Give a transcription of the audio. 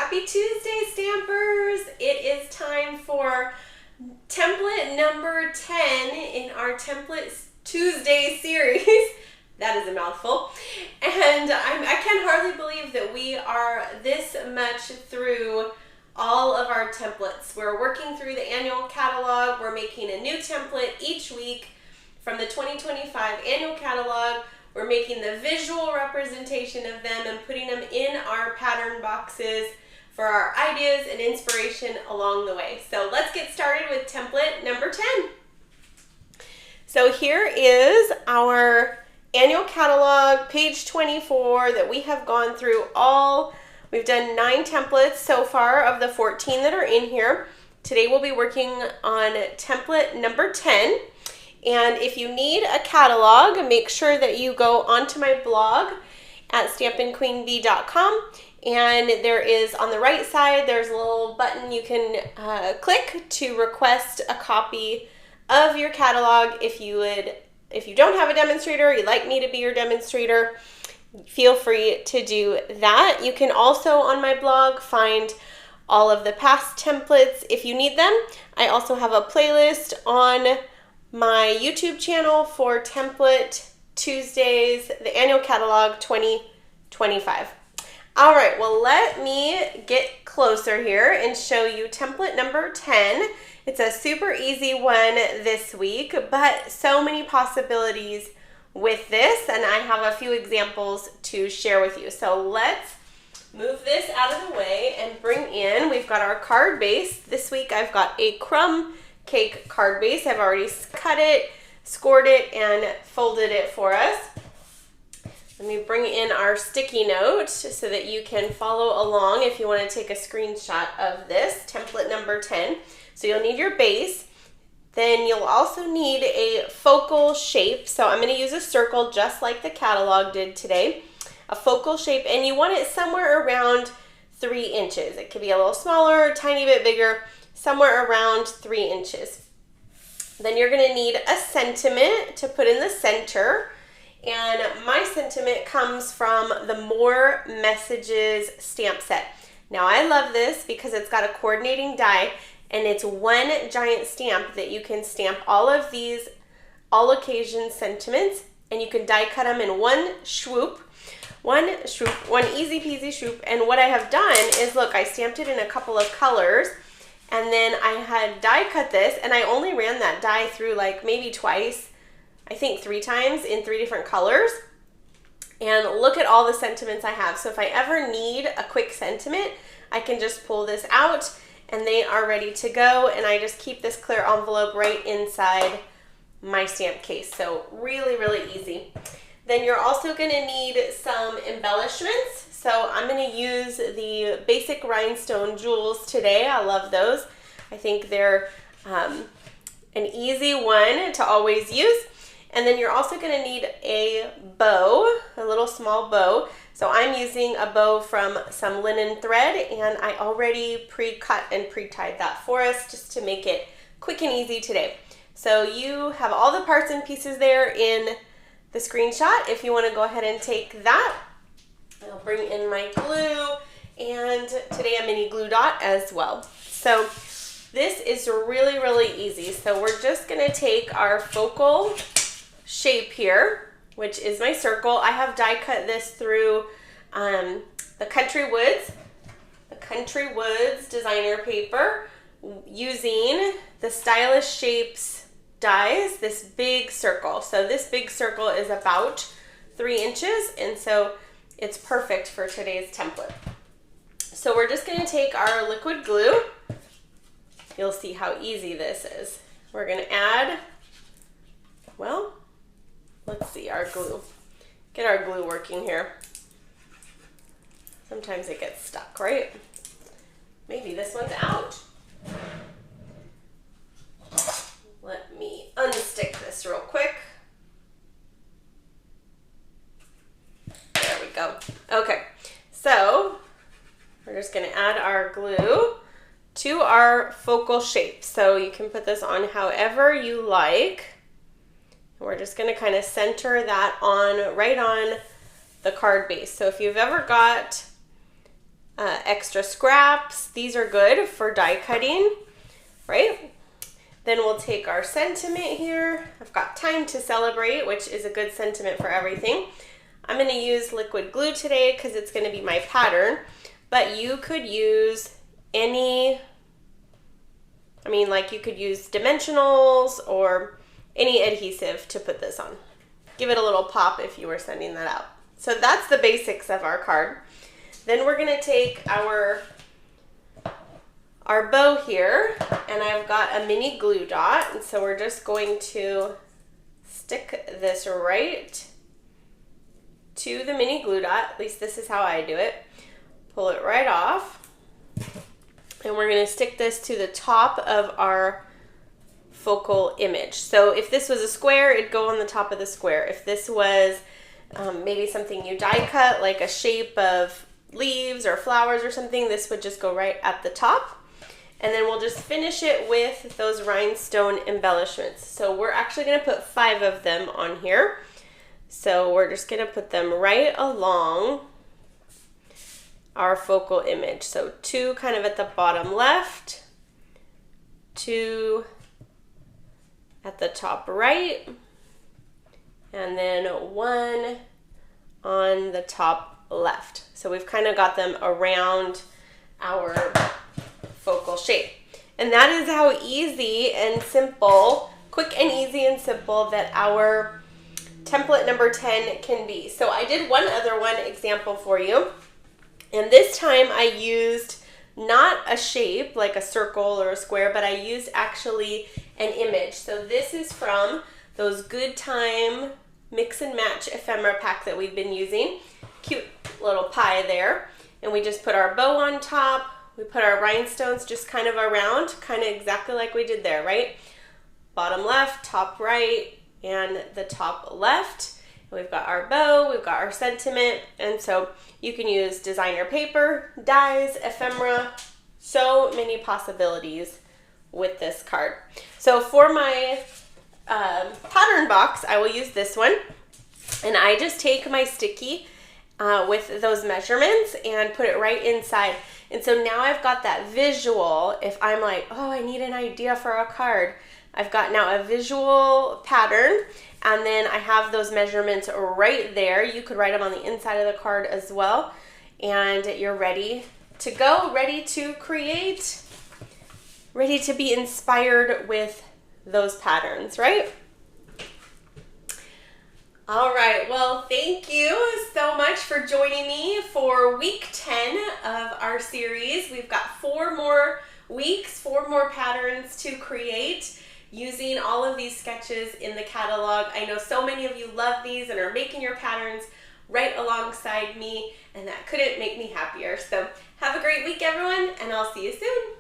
Happy Tuesday, Stampers! It is time for template number 10 in our Template Tuesday series. That is a mouthful. And I can hardly believe that we are this much through all of our templates. We're working through the annual catalog. We're making a new template each week from the 2025 annual catalog. We're making the visual representation of them and putting them in our pattern boxes for our ideas and inspiration along the way. So let's get started with template number 10. So here is our annual catalog, page 24, that we have gone through all. We've done 9 templates so far of the 14 that are in here. Today we'll be working on template number 10. And if you need a catalog, make sure that you go onto my blog at stampinqueenbee.com, and there is on the right side, there's a little button you can click to request a copy of your catalog. If you don't have a demonstrator, you'd like me to be your demonstrator, feel free to do that. You can also on my blog find all of the past templates if you need them. I also have a playlist on my YouTube channel for Template Tuesdays, the annual catalog 2025. All right, well, let me get closer here and show you template number 10. It's a super easy one this week, but so many possibilities with this, and I have a few examples to share with you. So let's move this out of the way and bring in, we've got our card base. This week I've got a crumb cake card base. I've already cut it, scored it, and folded it for us. Let me bring in our sticky note so that you can follow along if you want to take a screenshot of this, template number 10. So you'll need your base. Then you'll also need a focal shape. So I'm going to use a circle just like the catalog did today. A focal shape, and you want it somewhere around 3 inches. It could be a little smaller, a tiny bit bigger, somewhere around 3 inches. Then you're going to need a sentiment to put in the center. And my sentiment comes from the More Messages stamp set. Now I love this because it's got a coordinating die, and it's one giant stamp that you can stamp all of these all occasion sentiments, and you can die cut them in one swoop. One easy peasy swoop. And what I have done is, look, I stamped it in a couple of colors, and then I had die cut this, and I only ran that die through like maybe twice, I think 3 times in 3 different colors. And look at all the sentiments I have. So if I ever need a quick sentiment, I can just pull this out and they are ready to go. And I just keep this clear envelope right inside my stamp case. So really, really easy. Then you're also gonna need some embellishments. So I'm going to use the basic rhinestone jewels today. I love those. I think they're an easy one to always use. And then you're also going to need a bow, a little small bow. So I'm using a bow from some linen thread, and I already pre-cut and pre-tied that for us just to make it quick and easy today. So you have all the parts and pieces there in the screenshot if you want to go ahead and take that. I'll bring in my glue, and today a mini glue dot as well. So this is really, really easy. So we're just going to take our focal shape here, which is my circle. I have die cut this through the Country Woods designer paper using the Stylish Shapes dies, this big circle. So this big circle is about 3 inches, and so it's perfect for today's template. So we're just going to take our liquid glue. You'll see how easy this is. We're going to add, well, let's see, our glue. Get our glue working here. Sometimes it gets stuck, right? Maybe this one's out. Let me unstick this real quick. There we go. Okay, so we're just going to add our glue to our focal shape. So you can put this on however you like. We're just going to kind of center that on right on the card base. So if you've ever got extra scraps. These are good for die cutting, right? Then we'll take our sentiment here. I've got time to celebrate, which is a good sentiment for everything. I'm going to use liquid glue today because it's going to be my pattern, but you could use any, like you could use dimensionals or any adhesive to put this on. Give it a little pop if you were sending that out. So that's the basics of our card. Then we're going to take our bow here, and I've got a mini glue dot, and so we're just going to stick this right to the mini glue dot. At least this is how I do it. Pull it right off, and we're going to stick this to the top of our focal image. So if this was a square, it'd go on the top of the square. If this was maybe something you die cut, like a shape of leaves or flowers or something, this would just go right at the top. And then we'll just finish it with those rhinestone embellishments. So we're actually going to put 5 of them on here. So we're just going to put them right along our focal image. So 2 kind of at the bottom left, 2 at the top right, and then 1 on the top left. So we've kind of got them around our focal shape. And that is how easy and simple, quick and easy and simple that our template number 10 can be. So I did one other example for you. And this time I used not a shape like a circle or a square, but I used actually an image. So this is from those Good Time Mix and Match ephemera pack that we've been using. Cute little pie there. And we just put our bow on top. We put our rhinestones just kind of around, kind of exactly like we did there, right? Bottom left, top right, and the top left. And we've got our bow, we've got our sentiment, and so you can use designer paper, dies, ephemera, so many possibilities with this card. So for my pattern box, I will use this one, and I just take my sticky with those measurements and put it right inside. And so now I've got that visual. If I'm like, oh, I need an idea for a card, I've got now a visual pattern, and then I have those measurements right there. You could write them on the inside of the card as well, and you're ready to go, ready to create, ready to be inspired with those patterns, right? All right, well, thank you so much for joining me for week 10 of our series. We've got 4 more weeks, 4 more patterns to create using all of these sketches in the catalog. I know so many of you love these and are making your patterns right alongside me, and that couldn't make me happier. So have a great week, everyone, and I'll see you soon.